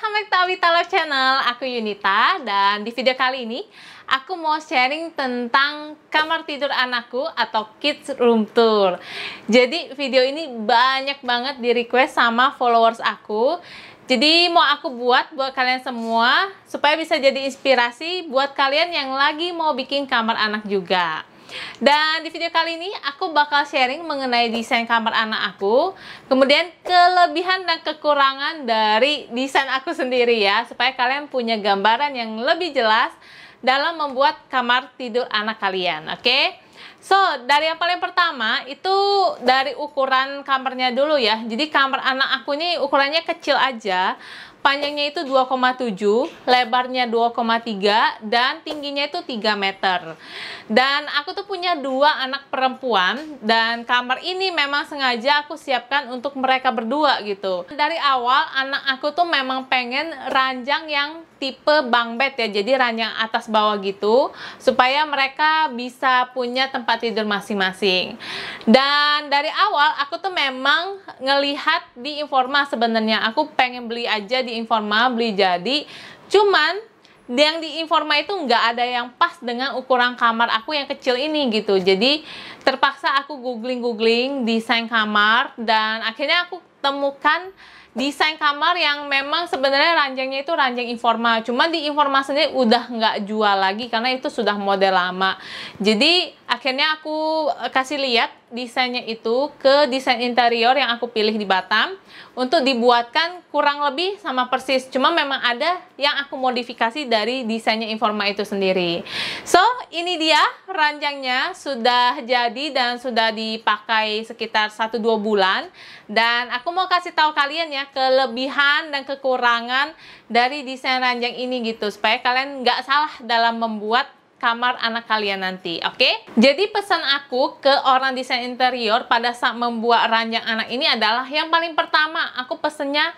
welcome back to Awita Love Channel. Aku Yunita dan di video kali ini aku mau sharing tentang kamar tidur anakku atau kids room tour. Jadi video ini banyak banget di request sama followers aku. Jadi mau aku buat kalian semua supaya bisa jadi inspirasi buat kalian yang lagi mau bikin kamar anak juga. Dan di video kali ini aku bakal sharing mengenai desain kamar anak aku, kemudian kelebihan dan kekurangan dari desain aku sendiri ya, supaya kalian punya gambaran yang lebih jelas dalam membuat kamar tidur anak kalian, oke? So, dari yang paling pertama itu dari ukuran kamarnya dulu ya. Jadi kamar anak aku ini ukurannya kecil aja. Panjangnya itu 2,7, lebarnya 2,3, dan tingginya itu 3 meter. Dan aku tuh punya 2 anak perempuan, dan kamar ini memang sengaja aku siapkan untuk mereka berdua gitu. Dari awal anak aku tuh memang pengen ranjang yang tipe bunk bed ya, jadi ranjang atas bawah gitu, supaya mereka bisa punya tempat tidur masing-masing. Dan dari awal aku tuh memang ngelihat di Informa sebenarnya, aku pengen beli aja di Informa, beli jadi, cuman yang di Informa itu nggak ada yang pas dengan ukuran kamar aku yang kecil ini gitu. Jadi terpaksa aku googling desain kamar, dan akhirnya aku temukan desain kamar yang memang sebenarnya ranjangnya itu ranjang Informa. Cuma di Informa sendiri udah nggak jual lagi karena itu sudah model lama. Jadi akhirnya aku kasih lihat desainnya itu ke desain interior yang aku pilih di Batam untuk dibuatkan kurang lebih sama persis. Cuma memang ada yang aku modifikasi dari desainnya Informa itu sendiri. So, ini dia ranjangnya sudah jadi dan sudah dipakai sekitar 1-2 bulan. Dan aku mau kasih tahu kalian ya kelebihan dan kekurangan dari desain ranjang ini gitu, supaya kalian nggak salah dalam membuat kamar anak kalian nanti, oke? Jadi pesan aku ke orang desain interior pada saat membuat ranjang anak ini adalah yang paling pertama aku pesennya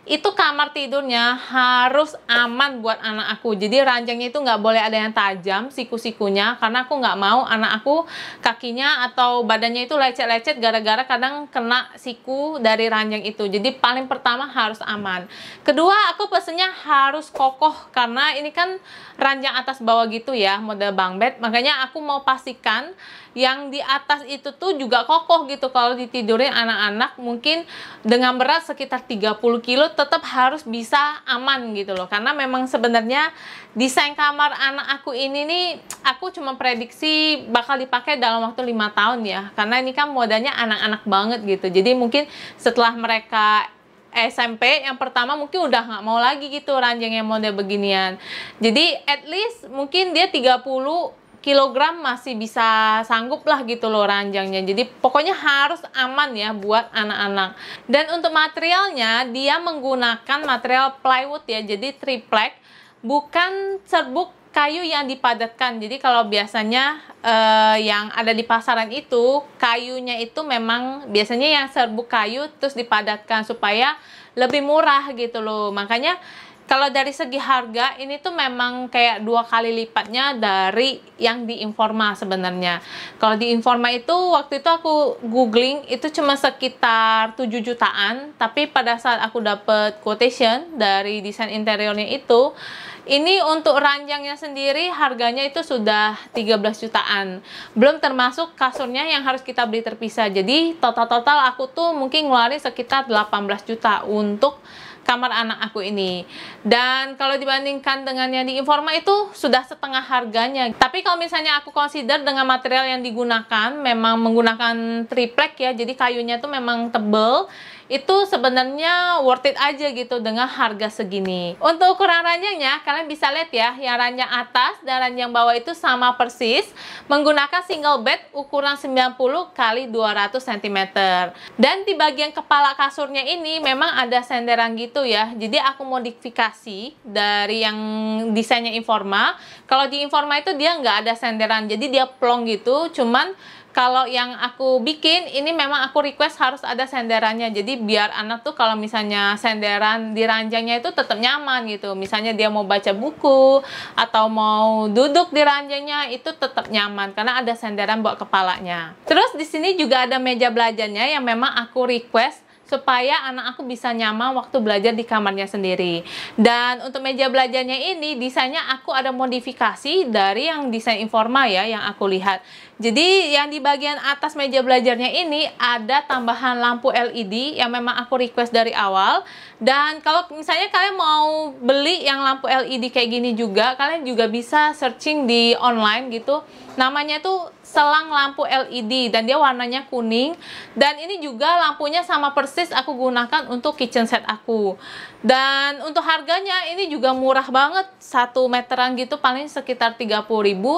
itu kamar tidurnya harus aman buat anak aku. Jadi ranjangnya itu nggak boleh ada yang tajam siku-sikunya, karena aku nggak mau anak aku kakinya atau badannya itu lecet-lecet gara-gara kadang kena siku dari ranjang itu. Jadi paling pertama harus aman. Kedua, aku pesennya harus kokoh karena ini kan ranjang atas bawah gitu ya, model bunk bed. Makanya aku mau pastikan yang di atas itu tuh juga kokoh gitu. Kalau ditidurin anak-anak mungkin dengan berat sekitar 30 kilo tetap harus bisa aman gitu loh. Karena memang sebenarnya desain kamar anak aku ini nih aku cuma prediksi bakal dipakai dalam waktu 5 tahun ya. Karena ini kan modalnya anak-anak banget gitu. Jadi mungkin setelah mereka SMP yang pertama mungkin udah nggak mau lagi gitu ranjang yang model beginian. Jadi at least mungkin dia 30 kilogram masih bisa sanggup lah gitu loh ranjangnya. Jadi pokoknya harus aman ya buat anak-anak. Dan untuk materialnya dia menggunakan material plywood ya, jadi triplek, bukan serbuk kayu yang dipadatkan. Jadi kalau biasanya yang ada di pasaran itu kayunya itu memang biasanya yang serbuk kayu terus dipadatkan supaya lebih murah gitu loh. Makanya kalau dari segi harga ini tuh memang kayak 2 kali lipatnya dari yang di Informa sebenarnya. Kalau di Informa itu waktu itu aku googling itu cuma sekitar 7 jutaan, tapi pada saat aku dapet quotation dari desain interiornya itu, ini untuk ranjangnya sendiri harganya itu sudah 13 jutaan. Belum termasuk kasurnya yang harus kita beli terpisah. Jadi total aku tuh mungkin ngeluarin sekitar 18 juta untuk kamar anak aku ini. Dan kalau dibandingkan dengan yang di Informa itu sudah setengah harganya. Tapi kalau misalnya aku consider dengan material yang digunakan memang menggunakan triplek ya, jadi kayunya tuh memang tebel, itu sebenarnya worth it aja gitu dengan harga segini. Untuk ukuran ranjangnya kalian bisa lihat ya, yang ranjang atas dan ranjang bawah itu sama persis, menggunakan single bed ukuran 90 x 200 cm. Dan di bagian kepala kasurnya ini memang ada senderan gitu ya. Jadi aku modifikasi dari yang desainnya Informa. Kalau di Informa itu dia nggak ada senderan, jadi dia plong gitu. Cuman kalau yang aku bikin ini memang aku request harus ada senderannya. Jadi biar anak tuh kalau misalnya senderan di ranjangnya itu tetap nyaman gitu. Misalnya dia mau baca buku atau mau duduk di ranjangnya itu tetap nyaman karena ada senderan buat kepalanya. Terus di sini juga ada meja belajarnya yang memang aku request supaya anak aku bisa nyaman waktu belajar di kamarnya sendiri. Dan untuk meja belajarnya ini desainnya aku ada modifikasi dari yang desain Informa ya, yang aku lihat. Jadi yang di bagian atas meja belajarnya ini ada tambahan lampu LED yang memang aku request dari awal. Dan kalau misalnya kalian mau beli yang lampu LED kayak gini juga, kalian juga bisa searching di online gitu. Namanya tuh selang lampu LED dan dia warnanya kuning, dan ini juga lampunya sama persis aku gunakan untuk kitchen set aku. Dan untuk harganya ini juga murah banget, 1 meteran gitu paling sekitar 30.000,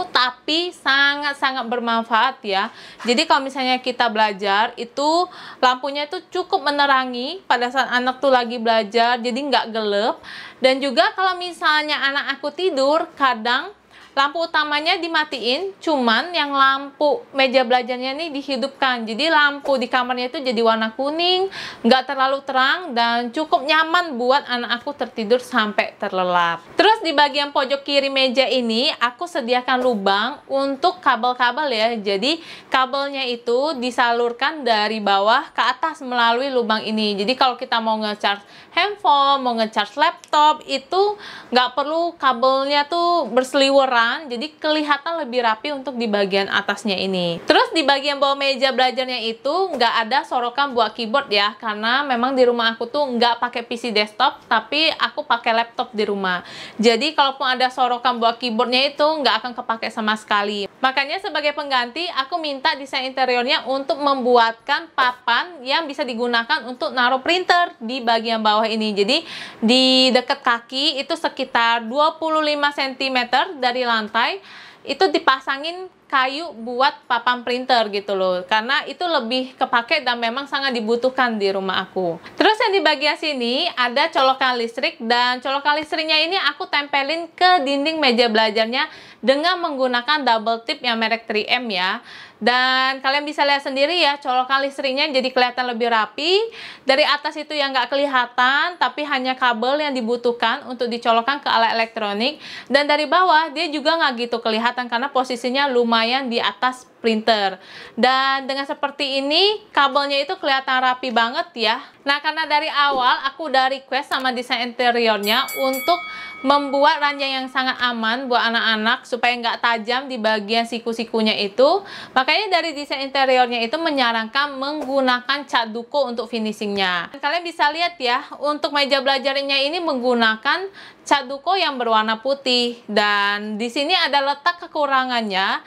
tapi sangat-sangat bermanfaat ya. Jadi kalau misalnya kita belajar itu lampunya itu cukup menerangi pada saat anak tuh lagi belajar, jadi nggak gelap. Dan juga kalau misalnya anak aku tidur, kadang lampu utamanya dimatiin, cuman yang lampu meja belajarnya ini dihidupkan. Jadi lampu di kamarnya itu jadi warna kuning, nggak terlalu terang, dan cukup nyaman buat anak aku tertidur sampai terlelap. Terus di bagian pojok kiri meja ini, aku sediakan lubang untuk kabel-kabel ya. Jadi kabelnya itu disalurkan dari bawah ke atas melalui lubang ini. Jadi kalau kita mau nge-charge handphone, mau nge-charge laptop, itu nggak perlu kabelnya tuh berseliweran, jadi kelihatan lebih rapi untuk di bagian atasnya ini. Terus di bagian bawah meja belajarnya itu nggak ada sorokan buat keyboard ya, karena memang di rumah aku tuh nggak pakai PC desktop, tapi aku pakai laptop di rumah. Jadi kalaupun ada sorokan buat keyboardnya itu nggak akan kepake sama sekali. Makanya sebagai pengganti aku minta desain interiornya untuk membuatkan papan yang bisa digunakan untuk naruh printer di bagian bawah ini. Jadi di dekat kaki itu sekitar 25 cm dari lantai itu dipasangin kayu buat papan printer gitu loh, karena itu lebih kepake dan memang sangat dibutuhkan di rumah aku. Terus yang di bagian sini ada colokan listrik, dan colokan listriknya ini aku tempelin ke dinding meja belajarnya dengan menggunakan double tip yang merek 3M ya. Dan kalian bisa lihat sendiri ya, colokan listriknya jadi kelihatan lebih rapi. Dari atas itu yang nggak kelihatan, tapi hanya kabel yang dibutuhkan untuk dicolokkan ke alat elektronik. Dan dari bawah dia juga nggak gitu kelihatan karena posisinya lumayan di atas printer. Dan dengan seperti ini kabelnya itu kelihatan rapi banget ya. Nah, karena dari awal aku udah request sama desain interiornya untuk membuat ranjang yang sangat aman buat anak-anak supaya nggak tajam di bagian siku-sikunya itu. Makanya dari desain interiornya itu menyarankan menggunakan cat duko untuk finishingnya. Kalian bisa lihat ya, untuk meja belajarnya ini menggunakan cat duko yang berwarna putih. Dan di sini ada letak kekurangannya.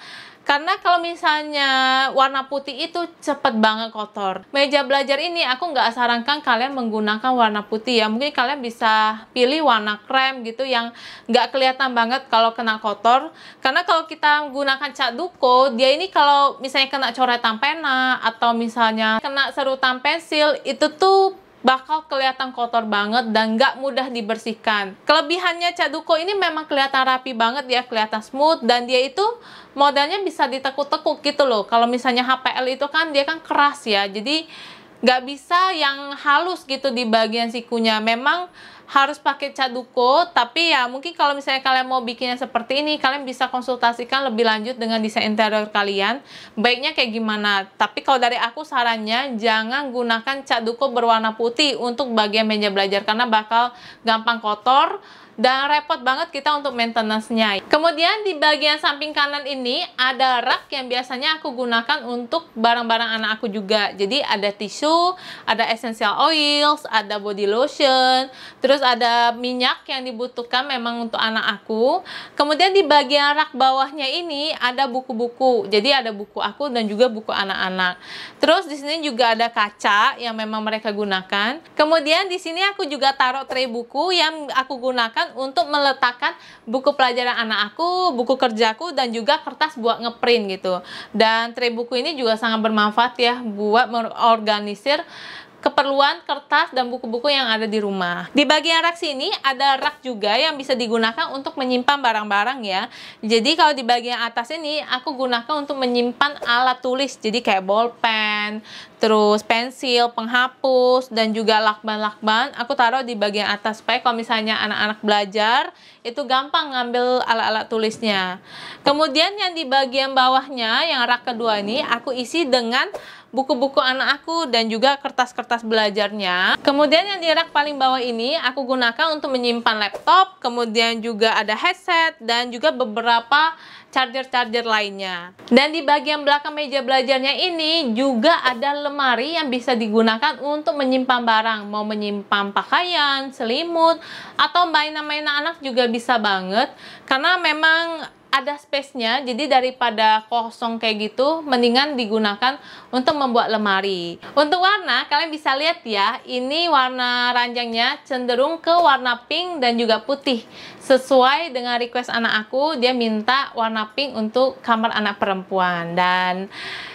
Karena kalau misalnya warna putih itu cepet banget kotor. Meja belajar ini aku nggak sarankan kalian menggunakan warna putih ya. Mungkin kalian bisa pilih warna krem gitu yang nggak kelihatan banget kalau kena kotor. Karena kalau kita menggunakan cat duko, dia ini kalau misalnya kena coretan pena atau misalnya kena serutan pensil, itu tuh bakal kelihatan kotor banget dan nggak mudah dibersihkan. Kelebihannya cat duko ini memang kelihatan rapi banget ya, kelihatan smooth, dan dia itu modelnya bisa ditekuk-tekuk gitu loh. Kalau misalnya HPL itu kan dia kan keras ya, jadi nggak bisa yang halus gitu di bagian sikunya. Memang harus pakai cat duko, tapi ya mungkin kalau misalnya kalian mau bikinnya seperti ini, kalian bisa konsultasikan lebih lanjut dengan desain interior kalian, baiknya kayak gimana. Tapi kalau dari aku sarannya jangan gunakan cat duko berwarna putih untuk bagian meja belajar, karena bakal gampang kotor dan repot banget kita untuk maintenance-nya. Kemudian di bagian samping kanan ini ada rak yang biasanya aku gunakan untuk barang-barang anak aku juga. Jadi ada tisu, ada essential oils, ada body lotion, terus ada minyak yang dibutuhkan memang untuk anak aku. Kemudian di bagian rak bawahnya ini ada buku-buku. Jadi ada buku aku dan juga buku anak-anak. Terus di sini juga ada kaca yang memang mereka gunakan. Kemudian di sini aku juga taruh tray buku yang aku gunakan untuk meletakkan buku pelajaran anak aku, buku kerjaku, dan juga kertas buat ngeprint gitu. Dan tray buku ini juga sangat bermanfaat ya buat mengorganisir keperluan kertas dan buku-buku yang ada di rumah. Di bagian rak sini ada rak juga yang bisa digunakan untuk menyimpan barang-barang ya. Jadi kalau di bagian atas ini aku gunakan untuk menyimpan alat tulis. Jadi kayak bolpen, terus pensil, penghapus, dan juga lakban-lakban. Aku taruh di bagian atas supaya kalau misalnya anak-anak belajar itu gampang ngambil alat-alat tulisnya. Kemudian yang di bagian bawahnya, yang rak kedua ini aku isi dengan buku-buku anak aku dan juga kertas-kertas belajarnya. Kemudian yang di rak paling bawah ini aku gunakan untuk menyimpan laptop, kemudian juga ada headset dan juga beberapa charger-charger lainnya. Dan di bagian belakang meja belajarnya ini juga ada lemari yang bisa digunakan untuk menyimpan barang. Mau menyimpan pakaian, selimut, atau mainan-mainan anak juga bisa banget. Karena memang ada space-nya, jadi daripada kosong kayak gitu, mendingan digunakan untuk membuat lemari. Untuk warna, kalian bisa lihat ya, ini warna ranjangnya cenderung ke warna pink dan juga putih. Sesuai dengan request anak aku, dia minta warna pink untuk kamar anak perempuan. Dan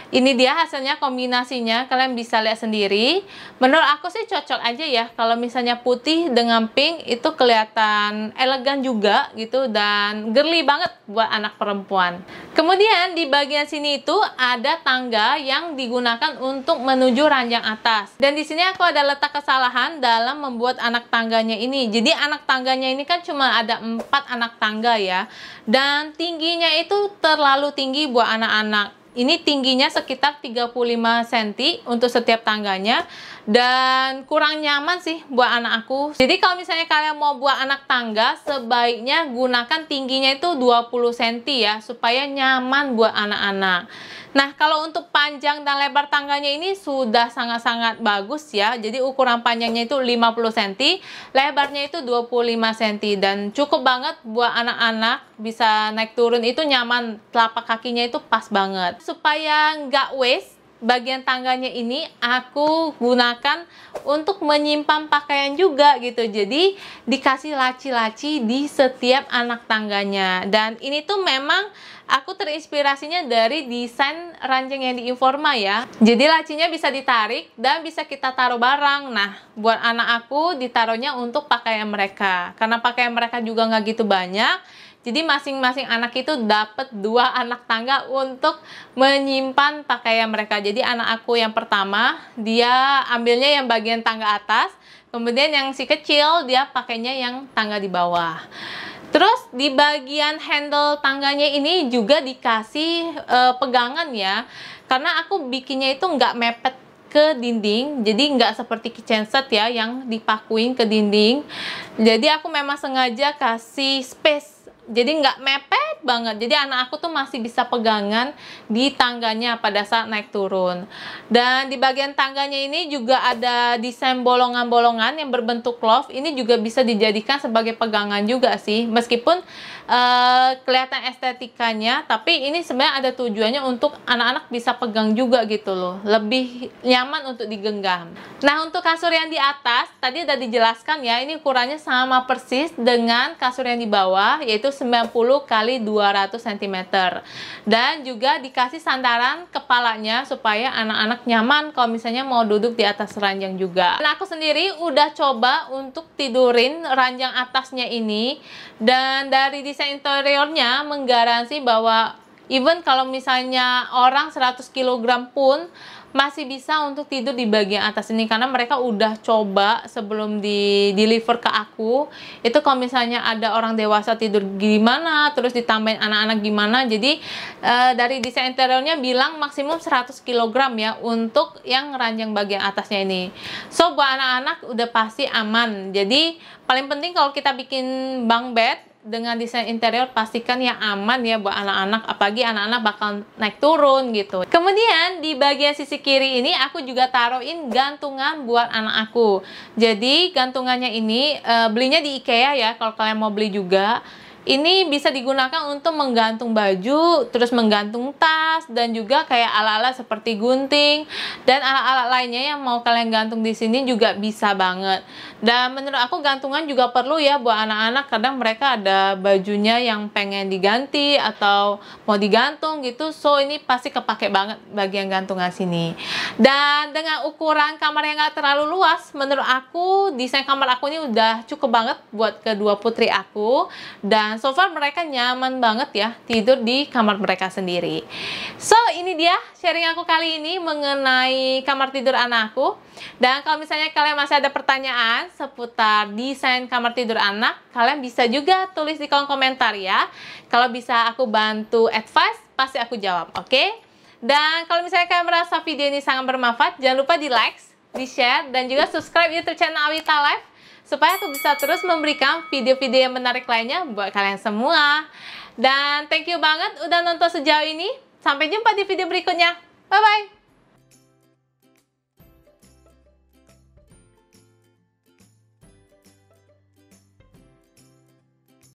ini dia hasilnya, kombinasinya, kalian bisa lihat sendiri. Menurut aku sih cocok aja ya, kalau misalnya putih dengan pink itu kelihatan elegan juga gitu dan girly banget buat anak perempuan. Kemudian di bagian sini itu ada tangga yang digunakan untuk menuju ranjang atas. Dan di sini aku ada letak kesalahan dalam membuat anak tangganya ini. Jadi anak tangganya ini kan cuma ada 4 anak tangga ya. Dan tingginya itu terlalu tinggi buat anak-anak. Ini tingginya sekitar 35 cm untuk setiap tangganya dan kurang nyaman sih buat anak aku. Jadi kalau misalnya kalian mau buat anak tangga, sebaiknya gunakan tingginya itu 20 cm ya, supaya nyaman buat anak-anak. Nah, kalau untuk panjang dan lebar tangganya ini sudah sangat-sangat bagus ya. Jadi ukuran panjangnya itu 50 cm, lebarnya itu 25 cm dan cukup banget buat anak-anak bisa naik turun itu nyaman, telapak kakinya itu pas banget. Supaya nggak waste, bagian tangganya ini aku gunakan untuk menyimpan pakaian juga gitu. Jadi dikasih laci-laci di setiap anak tangganya. Dan ini tuh memang aku terinspirasinya dari desain ranjang yang di Informa ya. Jadi lacinya bisa ditarik dan bisa kita taruh barang. Nah, buat anak aku ditaruhnya untuk pakaian mereka. Karena pakaian mereka juga nggak gitu banyak. Jadi masing-masing anak itu dapat 2 anak tangga untuk menyimpan pakaian mereka. Jadi anak aku yang pertama, dia ambilnya yang bagian tangga atas. Kemudian yang si kecil, dia pakainya yang tangga di bawah. Terus di bagian handle tangganya ini juga dikasih pegangan ya. Karena aku bikinnya itu nggak mepet ke dinding, jadi nggak seperti kitchen set ya yang dipakuin ke dinding. Jadi aku memang sengaja kasih space, jadi nggak mepet banget. Jadi anak aku tuh masih bisa pegangan di tangganya pada saat naik turun. Dan di bagian tangganya ini juga ada desain bolongan-bolongan yang berbentuk love. Ini juga bisa dijadikan sebagai pegangan juga sih. Meskipun kelihatan estetikanya, tapi ini sebenarnya ada tujuannya untuk anak-anak bisa pegang juga gitu loh. Lebih nyaman untuk digenggam. Nah, untuk kasur yang di atas, tadi udah dijelaskan ya, ini ukurannya sama persis dengan kasur yang di bawah, yaitu 90 x 200 cm. Dan juga dikasih sandaran kepalanya supaya anak-anak nyaman kalau misalnya mau duduk di atas ranjang juga. Nah, aku sendiri udah coba untuk tidurin ranjang atasnya ini, dan dari desain interiornya menggaransi bahwa even kalau misalnya orang 100 kg pun masih bisa untuk tidur di bagian atas ini, karena mereka udah coba sebelum di deliver ke aku. Itu kalau misalnya ada orang dewasa tidur gimana, terus ditambahin anak-anak gimana. Jadi dari desain interiornya bilang maksimum 100 kg ya untuk yang ranjang bagian atasnya ini. So buat anak-anak udah pasti aman. Jadi paling penting kalau kita bikin bunk bed dengan desain interior, pastikan yang aman ya buat anak-anak, apalagi anak-anak bakal naik turun gitu. Kemudian di bagian sisi kiri ini aku juga taruhin gantungan buat anak aku. Jadi gantungannya ini belinya di IKEA ya, kalau kalian mau beli juga. Ini bisa digunakan untuk menggantung baju, terus menggantung tas, dan juga kayak alat-alat seperti gunting dan alat-alat lainnya yang mau kalian gantung di sini juga bisa banget. Dan menurut aku gantungan juga perlu ya buat anak-anak, kadang mereka ada bajunya yang pengen diganti atau mau digantung gitu, so ini pasti kepake banget bagian gantungan sini. Dan dengan ukuran kamar yang gak terlalu luas, menurut aku desain kamar aku ini udah cukup banget buat kedua putri aku, dan so far mereka nyaman banget ya tidur di kamar mereka sendiri. So ini dia sharing aku kali ini mengenai kamar tidur anakku. Dan kalau misalnya kalian masih ada pertanyaan seputar desain kamar tidur anak, kalian bisa juga tulis di kolom komentar ya. Kalau bisa aku bantu advice, pasti aku jawab, oke? Dan kalau misalnya kalian merasa video ini sangat bermanfaat, jangan lupa di like, di share, dan juga subscribe YouTube channel Awita Life supaya aku bisa terus memberikan video-video yang menarik lainnya buat kalian semua. Dan thank you banget udah nonton sejauh ini. Sampai jumpa di video berikutnya. Bye-bye!